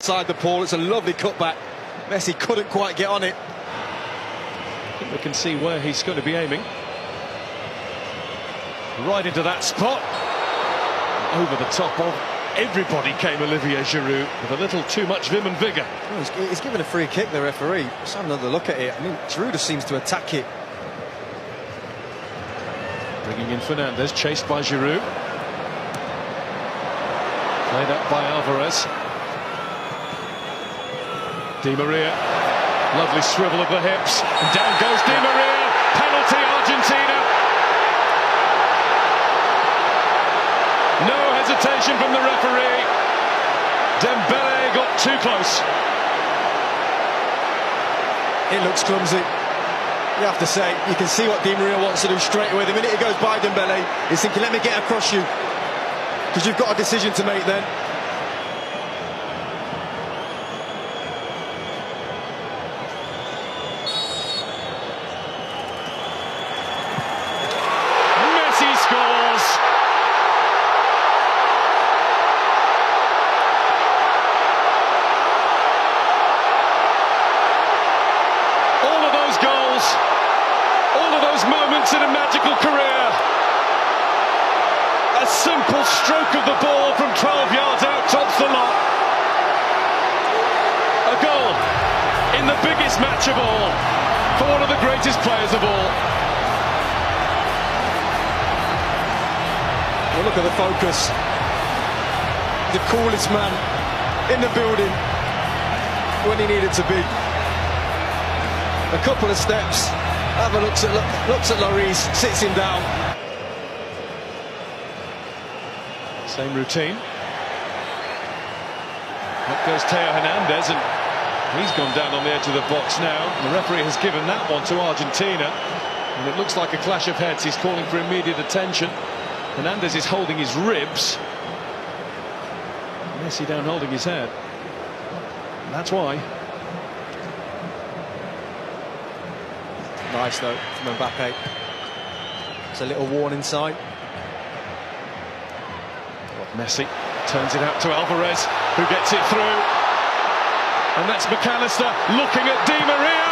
Inside the Paul, it's a lovely cutback. Messi couldn't quite get on it. I think we can see where he's going to be aiming. Right into that spot. Over the top of everybody came Olivier Giroud with a little too much vim and vigour. Oh, he's given a free kick, the referee. Let's have another look at it. I mean, Giroud just seems to attack it. Bringing in Fernandes, chased by Giroud. Played up by Alvarez. Di Maria, lovely swivel of the hips, and down goes Di Maria, penalty Argentina. No hesitation from the referee. Dembele got too close. It looks clumsy. You have to say, you can see what Di Maria wants to do straight away. The minute he goes by Dembele, he's thinking, let me get across you, because you've got a decision to make then. Scores. All of those goals, all of those moments in a magical career. A simple stroke of the ball from 12 yards out tops the lot. A goal in the biggest match of all for one of the greatest players of all. Well, look at the focus. The coolest man in the building when he needed to be. A couple of steps. Ava looks at Lloris, sits him down. Same routine. Up goes Theo Hernandez, and he's gone down on the edge of the box now. The referee has given that one to Argentina, and it looks like a clash of heads. He's calling for immediate attention. Hernandez is holding his ribs. Messi down holding his head. That's why. Nice though from Mbappe. It's a little warning sign. Messi turns it out to Alvarez, who gets it through. And that's McAllister looking at Di Maria.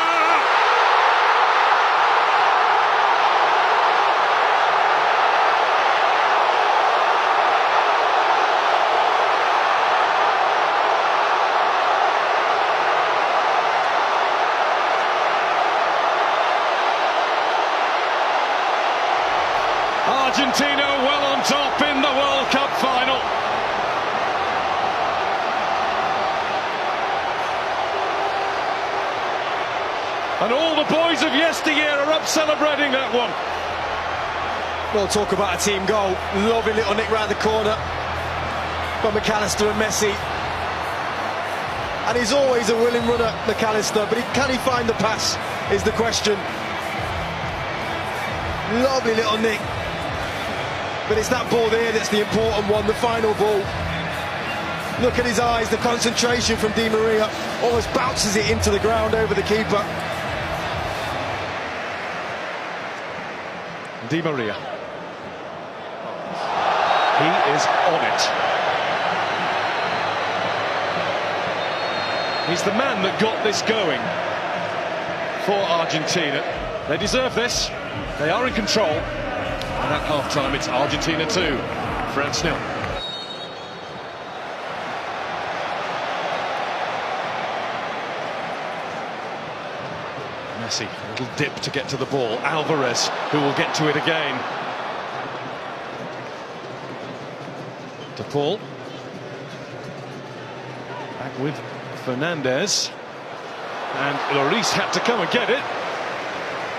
Argentina well on top in the World Cup final. And all the boys of yesteryear are up celebrating that one. Well, talk about a team goal. Lovely little nick round the corner from McAllister and Messi. And he's always a willing runner, McAllister, but can he find the pass is the question. Lovely little nick. But it's that ball there that's the important one, the final ball. Look at his eyes, the concentration from Di Maria. Almost bounces it into the ground over the keeper. Di Maria. He is on it. He's the man that got this going for Argentina. They deserve this. They are in control. And at half-time, it's Argentina 2, France 0. Messi, a little dip to get to the ball. Alvarez, who will get to it again. To Paul. Back with Fernandes. And Lloris had to come and get it.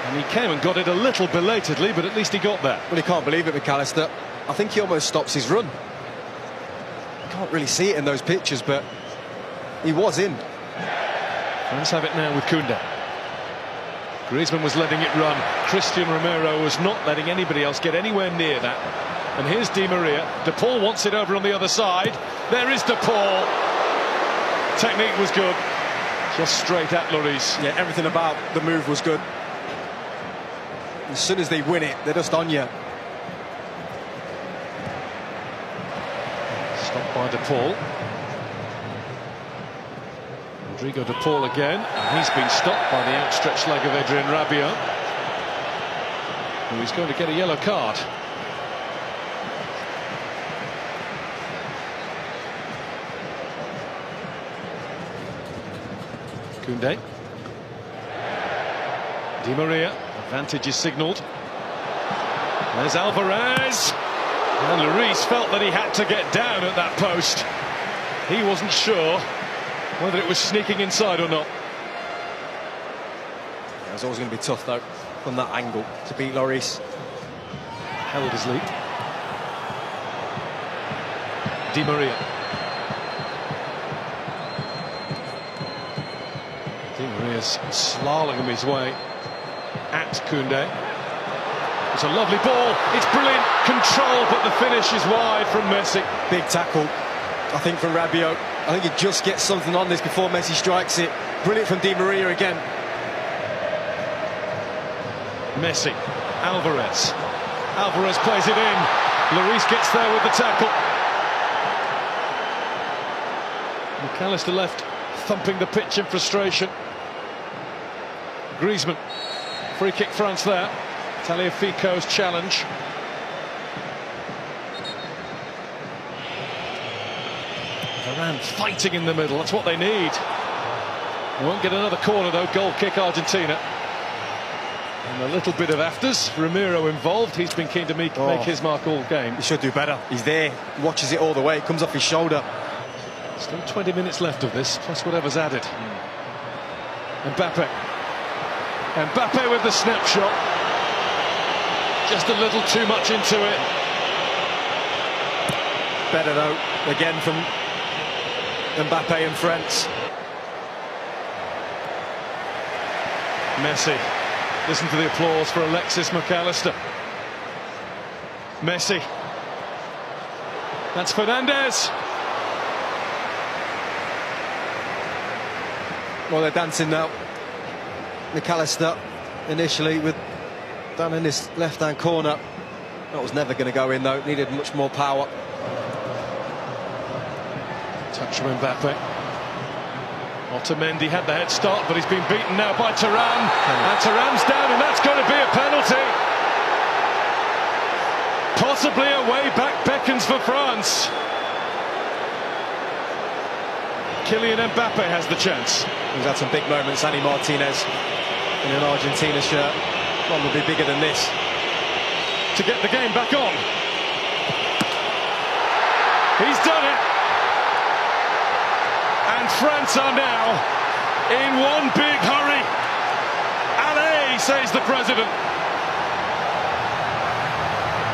And he came and got it a little belatedly, but at least he got there. Well, he can't believe it, McAllister. I think he almost stops his run. You can't really see it in those pictures, but he was in. France have it now with Koundé. Griezmann was letting it run. Christian Romero was not letting anybody else get anywhere near that. And here's Di Maria. De Paul wants it over on the other side. There is De Paul. Technique was good. Just straight at Lloris. Yeah, everything about the move was good. As soon as they win it, they're just on you. Stopped by De Paul. Rodrigo de Paul again, and he's been stopped by the outstretched leg of Adrien Rabiot, who is going to get a yellow card. Koundé. Di Maria, advantage is signalled. There's Alvarez. And Lloris felt that he had to get down at that post. He wasn't sure whether it was sneaking inside or not. It was always going to be tough, though, from that angle to beat Lloris. Held his lead. Di Maria. Di Maria's slaloming his way at Koundé. It's a lovely ball. It's brilliant control, but the finish is wide from Messi. Big tackle, I think, from Rabiot. I think he just gets something on this before Messi strikes it. Brilliant from Di Maria again. Messi, Alvarez. Alvarez plays it in. Lloris gets there with the tackle. McAllister left thumping the pitch in frustration. Griezmann. Free kick France there. Tagliafico's challenge. Varane fighting in the middle, that's what they need. They won't get another corner though, goal kick Argentina. And a little bit of afters, Ramiro involved, he's been keen to make his mark all game. He should do better, he's there, watches it all the way, it comes off his shoulder. Still 20 minutes left of this, plus whatever's added. Mbappe. Mbappe with the snapshot. Just a little too much into it. Better though, again from Mbappe and France. Messi. Listen to the applause for Alexis McAllister. Messi. That's Fernandez. Well, they're dancing now. McAllister initially with down in this left-hand corner. That was never going to go in though, needed much more power. Touch from Mbappe. Otamendi had the head start, but he's been beaten now by Thuram. And Thuram's down, and that's going to be a penalty. Possibly a way back beckons for France. Kylian Mbappe has the chance. He's had some big moments, Annie Martinez, in an Argentina shirt. One will be bigger than this. To get the game back on. He's done it. And France are now in one big hurry. Allez, says the president.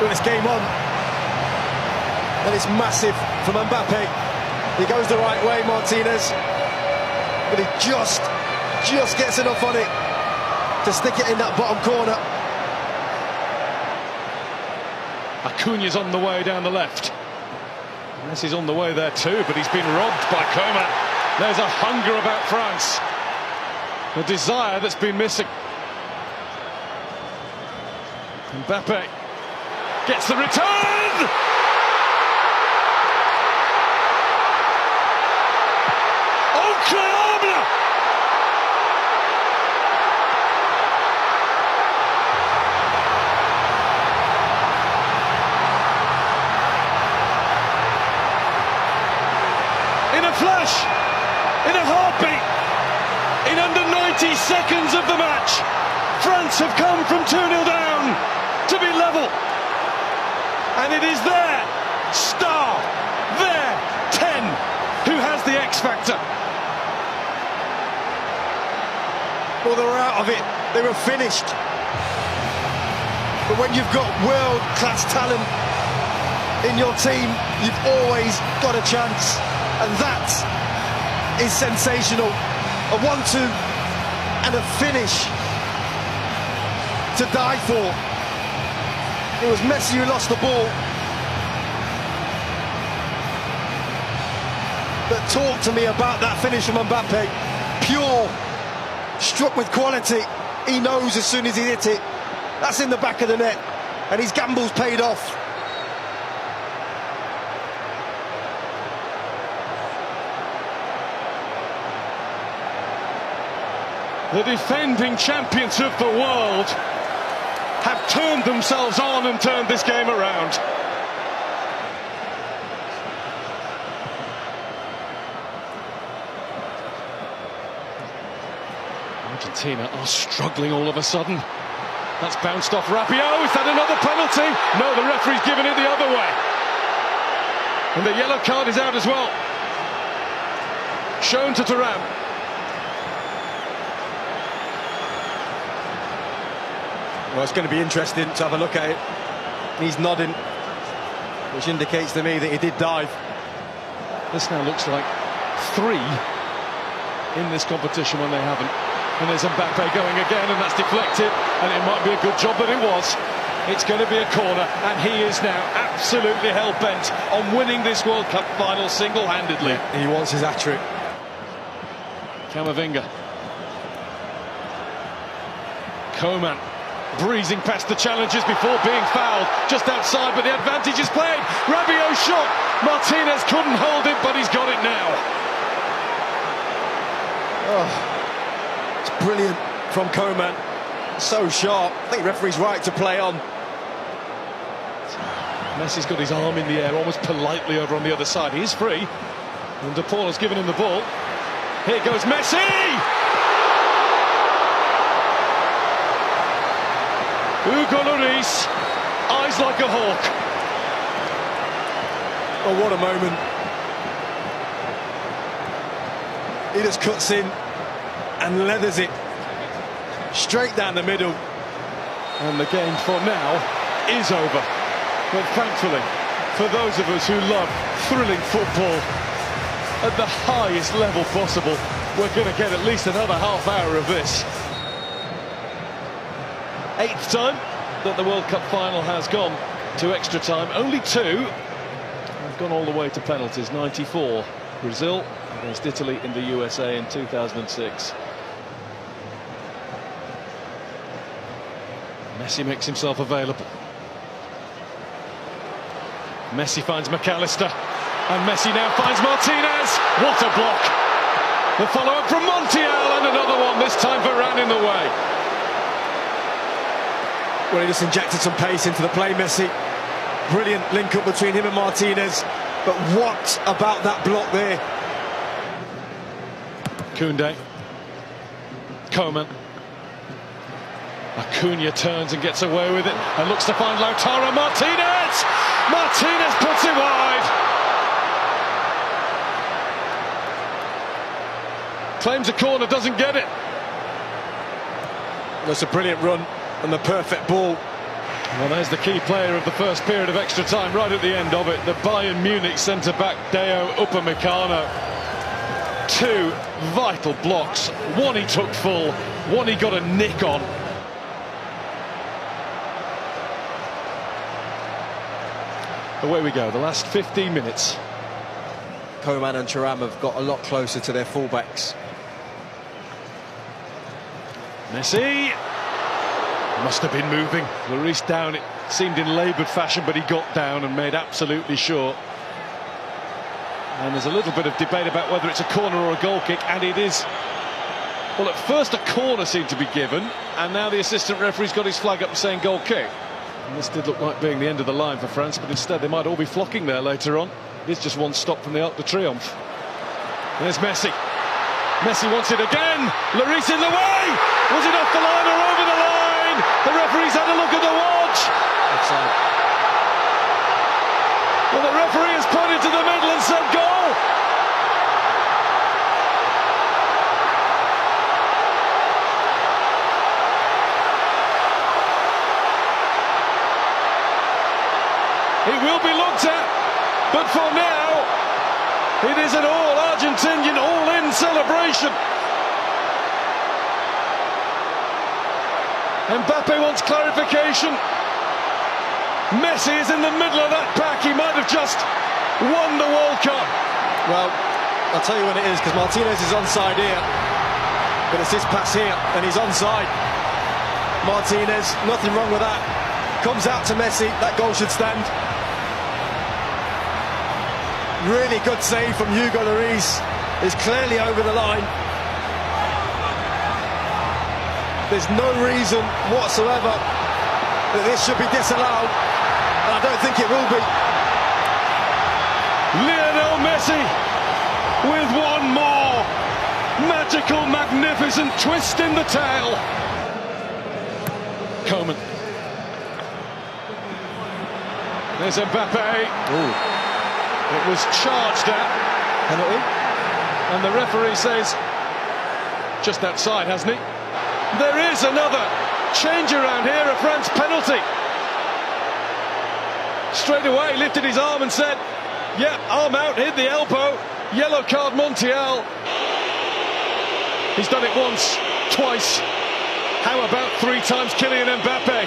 Well, it's game on. And it's massive from Mbappe. He goes the right way, Martinez. But he just gets enough on it to stick it in that bottom corner. Acuña's on the way down the left. Messi's on the way there too, but he's been robbed by Coman. There's a hunger about France. A desire that's been missing. Mbappe gets the return! Incroyable! In a flash, in a heartbeat, in under 90 seconds of the match, France have come from 2-0 down to be level. And it is their star, their 10, who has the X factor. Well, they were out of it, they were finished. But when you've got world-class talent in your team, you've always got a chance. And that is sensational. A 1-2 and a finish to die for. It was Messi who lost the ball. But talk to me about that finish from Mbappe. Pure, struck with quality. He knows as soon as he hit it, that's in the back of the net. And his gamble's paid off. The defending champions of the world have turned themselves on and turned this game around. Argentina are struggling all of a sudden. That's bounced off Rabiot. Is that another penalty? No, the referee's given it the other way. And the yellow card is out as well. Shown to Thuram. Well, it's going to be interesting to have a look at it. He's nodding, which indicates to me that he did dive. This now looks like 3 in this competition when they haven't. And there's Mbappe going again, and that's deflected, and it might be a good job that it was. It's going to be a corner, and he is now absolutely hell-bent on winning this World Cup final single-handedly. He wants his hat-trick. Camavinga. Coman breezing past the challengers before being fouled just outside, but the advantage is played. Rabiot shot. Martinez couldn't hold it, but he's got it now. Oh, it's brilliant from Coman. So sharp. I think the referee's right to play on. Messi's got his arm in the air, almost politely over on the other side. He is free, and De Paul has given him the ball. Here goes Messi! Hugo Lloris, eyes like a hawk. Oh, what a moment. He just cuts in and leathers it straight down the middle. And the game for now is over. But thankfully, for those of us who love thrilling football at the highest level possible, we're going to get at least another half hour of this. 8th time that the World Cup final has gone to extra time. Only 2 have gone all the way to penalties. 94, Brazil against Italy in the USA in 2006. Messi makes himself available. Messi finds McAllister, and Messi now finds Martinez. What a block! The follow-up from Montiel, and another one, this time Varane in the way. Well, he just injected some pace into the play, Messi. Brilliant link-up between him and Martinez. But what about that block there? Koundé. Coman. Acuna turns and gets away with it and looks to find Lautaro Martinez! Martinez puts it wide! Claims a corner, doesn't get it. That's a brilliant run and the perfect ball. Well, there's the key player of the first period of extra time, right at the end of it. The Bayern Munich centre-back, Deo Upamecano. 2 vital blocks. One he took full, one he got a nick on. Away we go, the last 15 minutes. Coman and Thuram have got a lot closer to their fullbacks. Messi must have been moving. Lloris down, it seemed in laboured fashion, but he got down and made absolutely sure. And there's a little bit of debate about whether it's a corner or a goal kick, and it is. Well, at first a corner seemed to be given, and now the assistant referee's got his flag up saying goal kick. And this did look like being the end of the line for France, but instead they might all be flocking there later on. It's just one stop from the Arc de Triomphe. There's Messi. Messi wants it again. Lloris in the way. Was it off the line or over the line? The referee's had a look at the watch. Offside. Well, the referee has pointed to the middle and said goal. It will be looked at, but for now, it is an all-Argentinian, all-in celebration. Mbappe wants clarification. Messi is in the middle of that pack. He might have just won the World Cup. Well, I'll tell you when it is, because Martinez is onside here, but it's this pass here, and he's onside. Martinez, nothing wrong with that. Comes out to Messi, that goal should stand. Really good save from Hugo Lloris. Is clearly over the line. There's no reason whatsoever that this should be disallowed, and I don't think it will be. Lionel Messi with one more magical, magnificent twist in the tail. Coman. There's Mbappe. Ooh. It was charged at. Penalty. And the referee says just outside, hasn't he? There is another change around here, a France penalty. Straight away lifted his arm and said, yep, arm out, hit the elbow, yellow card Montiel. He's done it once, twice. How about 3 times Kylian Mbappe?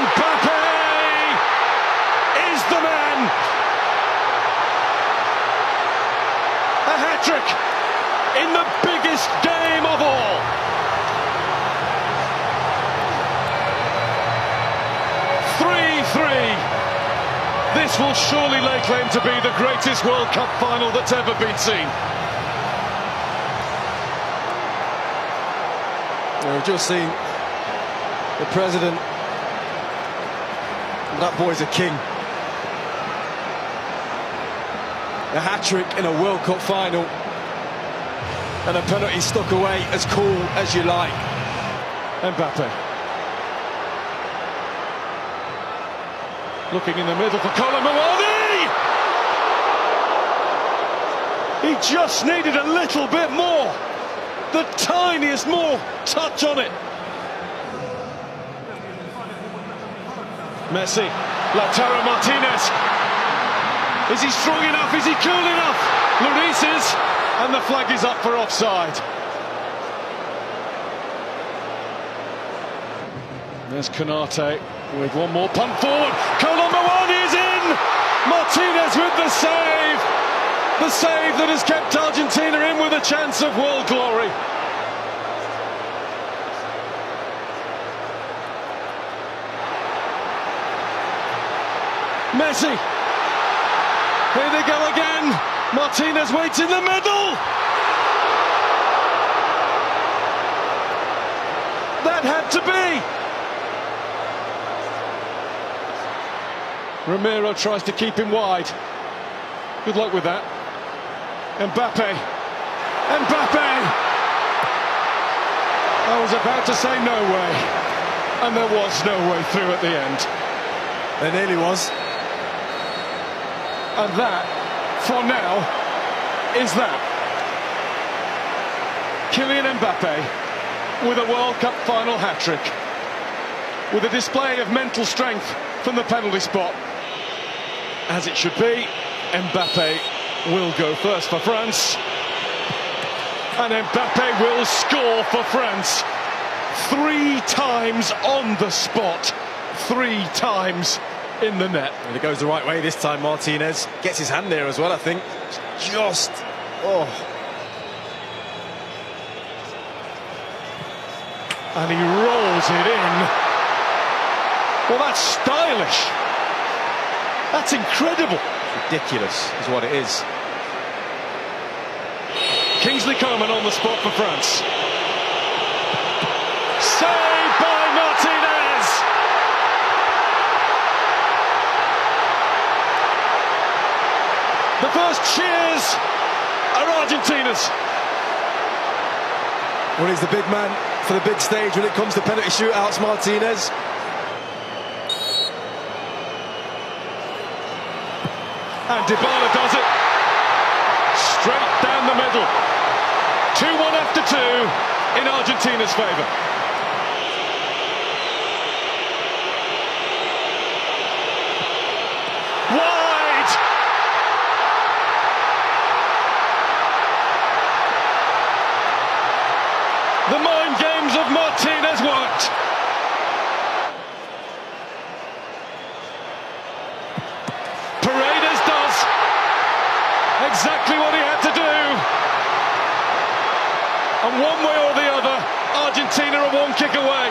Mbappe is the man. A hat-trick in the biggest game of all. This will surely lay claim to be the greatest World Cup final that's ever been seen. We've just seen the president. That boy's a king. A hat-trick in a World Cup final, and a penalty stuck away as cool as you like. Mbappe. Looking in the middle for Colomboani! He just needed a little bit more. The tiniest more touch on it. Messi, Lautaro Martinez. Is he strong enough? Is he cool enough? Lloris is, and the flag is up for offside. There's Konate with one more punt forward. Colomboani is in! Martinez with the save! The save that has kept Argentina in with a chance of world glory. Messi. Here they go again. Martinez waits in the middle. That had to be. Romero tries to keep him wide. Good luck with that. Mbappe. Mbappe! I was about to say no way. And there was no way through at the end. There nearly was. And that, for now, is that. Kylian Mbappe with a World Cup final hat-trick. With a display of mental strength from the penalty spot. As it should be, Mbappe will go first for France. And Mbappe will score for France. 3 times on the spot. 3 times in the net. And it goes the right way this time. Martinez gets his hand there as well, I think. Just, oh. And he rolls it in. Well, that's stylish. That's incredible. Ridiculous is what it is. Kingsley Coman on the spot for France. Saved by Martinez. The first cheers are Argentina's. Well, he's the big man for the big stage when it comes to penalty shootouts, Martinez. And Dybala does it. Straight down the middle. 2-1 after 2 in Argentina's favour. Wide! The mind games of Martinez worked. Exactly what he had to do. And one way or the other, Argentina are 1 kick away.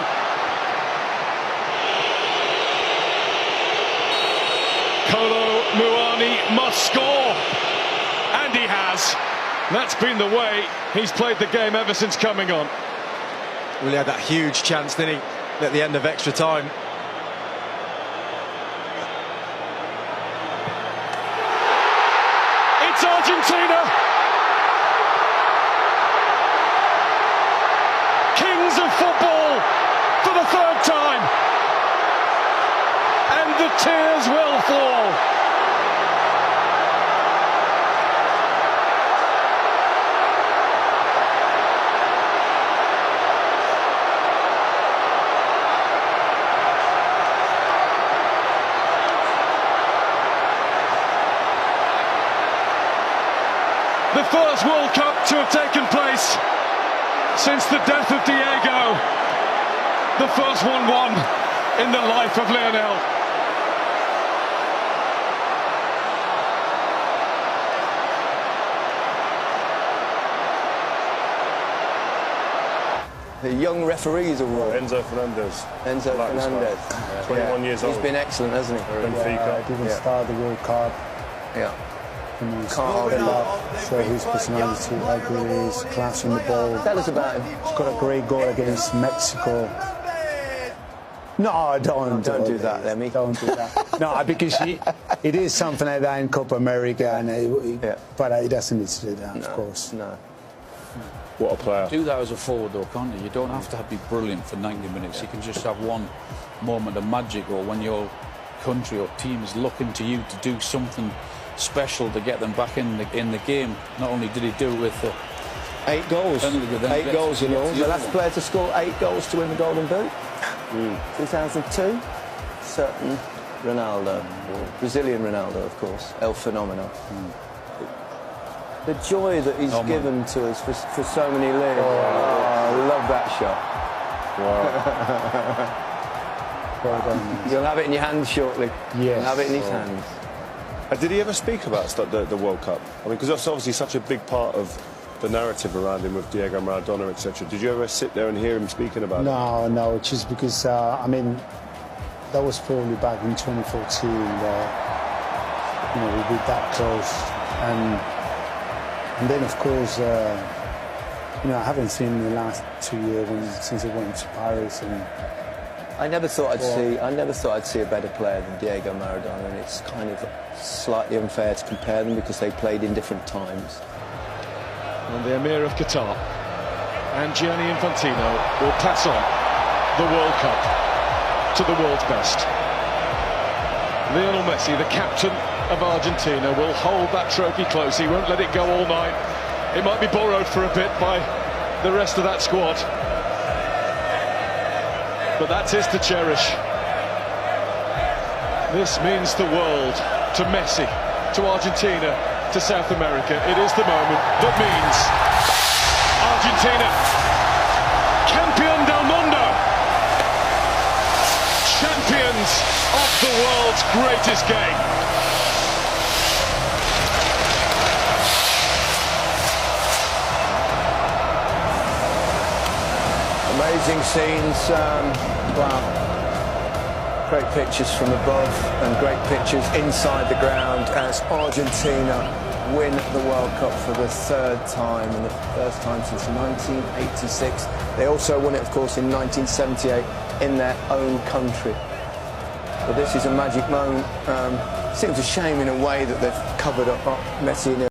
Colomboani must score. And he has. That's been the way he's played the game ever since coming on. Really had that huge chance, didn't he, at the end of extra time. It's Argentina! Kings of football for the third time! And the tears will fall. The first World Cup to have taken place since the death of Diego. The first one won in the life of Lionel. The young referees award. Enzo Fernandez. Enzo Fernandez. Yeah. 21 years old. He's been excellent, hasn't he? Benfica. Didn't start the World Cup. Yeah. You know, Can't hold step up, show his personality, how good he is, class on the ball. Tell us about him. He's got a great goal against Mexico. No, don't do that, Lemmy. Don't do that. No, because it is something like that in Copa America, and but he doesn't need to do that, of course. No. What a player. Do that as a forward though, can't you? You don't have to be brilliant for 90 minutes. You can just have one moment of magic, or when your country or team is looking to you to do something special to get them back in the game. Not only did he do it with 8 goals. 8 goals in all. The last player to score 8 goals to win the Golden Boot. 2002. Certain Ronaldo. Brazilian Ronaldo, of course. El Fenomeno. The joy that he's given to us for so many years. I love that shot. Wow. Well done. You'll have it in your hands shortly. Yes. You'll have it in his hands. Did he ever speak about the World Cup? I mean, because that's obviously such a big part of the narrative around him with Diego Maradona, etc. Did you ever sit there and hear him speaking about it? No, just because, I mean, that was probably back in 2014 that, you know, we did that close. And then, of course, you know, I haven't seen him the last 2 years since I went to Paris. And I never thought I'd see a better player than Diego Maradona, and it's kind of slightly unfair to compare them because they played in different times. And the Emir of Qatar and Gianni Infantino will pass on the World Cup to the world's best. Lionel Messi, the captain of Argentina, will hold that trophy close. He won't let it go all night. It might be borrowed for a bit by the rest of that squad, but that's his to cherish. This means the world to Messi, to Argentina, to South America. It is the moment that means Argentina, campeón del mundo, champions of the world's greatest game. Amazing scenes, wow. Great pictures from above and great pictures inside the ground as Argentina win the World Cup for the 3rd time, and the first time since 1986. They also won it, of course, in 1978 in their own country. But this is a magic moment. Seems a shame in a way that they've covered up Messi and